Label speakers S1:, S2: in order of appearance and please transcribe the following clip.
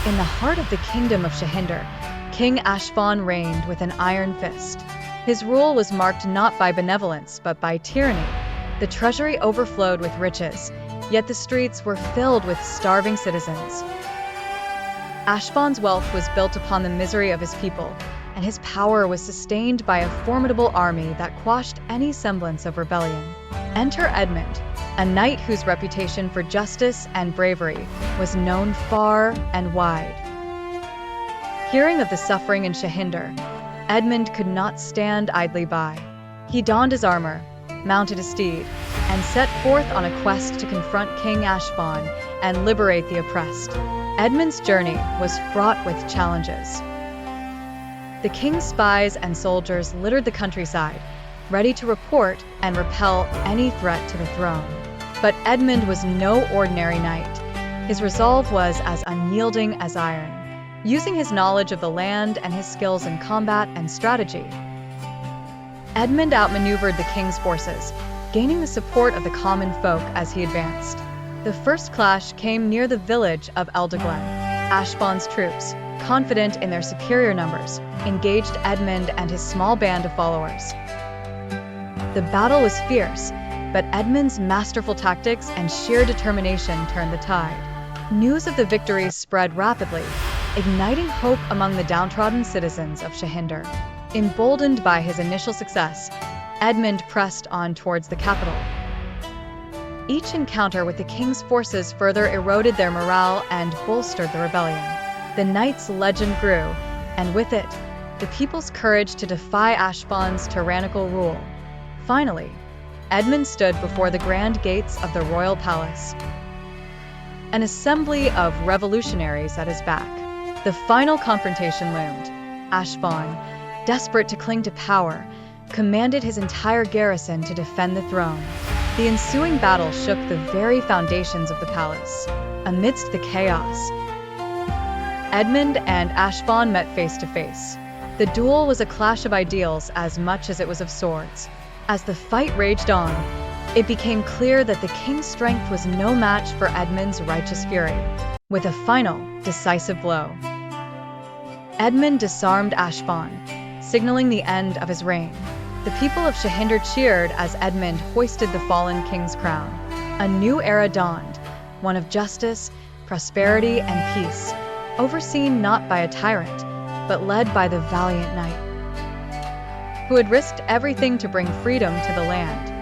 S1: In the heart of the kingdom of Shahindar, King Ashfon reigned with an iron fist. His rule was marked not by benevolence but by tyranny. The treasury overflowed with riches, yet the streets were filled with starving citizens. Ashfon's wealth was built upon the misery of his people, and his power was sustained by a formidable army that quashed any semblance of rebellion. Enter Edmond, a knight whose reputation for justice and bravery was known far and wide. Hearing of the suffering in Shahindar, Edmond could not stand idly by. He donned his armor, mounted a steed, and set forth on a quest to confront King Ashfon and liberate the oppressed. Edmond's journey was fraught with challenges. The king's spies and soldiers littered the countryside, ready to report and repel any threat to the throne. But Edmond was no ordinary knight. His resolve was as unyielding as iron. Using his knowledge of the land and his skills in combat and strategy, Edmond outmaneuvered the king's forces, gaining the support of the common folk as he advanced. The first clash came near the village of Eldeglen. Ashfon's troops, confident in their superior numbers, engaged Edmond and his small band of followers. The battle was fierce, but Edmond's masterful tactics and sheer determination turned the tide. News of the victories spread rapidly, igniting hope among the downtrodden citizens of Shahindar. Emboldened by his initial success, Edmond pressed on towards the capital. Each encounter with the king's forces further eroded their morale and bolstered the rebellion. The knight's legend grew, and with it, the people's courage to defy Ashfon's tyrannical rule. Finally, Edmond stood before the grand gates of the royal palace, an assembly of revolutionaries at his back. The final confrontation loomed. Ashfon, desperate to cling to power, commanded his entire garrison to defend the throne. The ensuing battle shook the very foundations of the palace. Amidst the chaos, Edmond and Ashfon met face to face. The duel was a clash of ideals as much as it was of swords. As the fight raged on, it became clear that the king's strength was no match for Edmond's righteous fury. With a final, decisive blow, Edmond disarmed Ashfon, signaling the end of his reign. The people of Shahindar cheered as Edmond hoisted the fallen king's crown. A new era dawned, one of justice, prosperity, and peace, overseen not by a tyrant, but led by the valiant knight, who had risked everything to bring freedom to the land.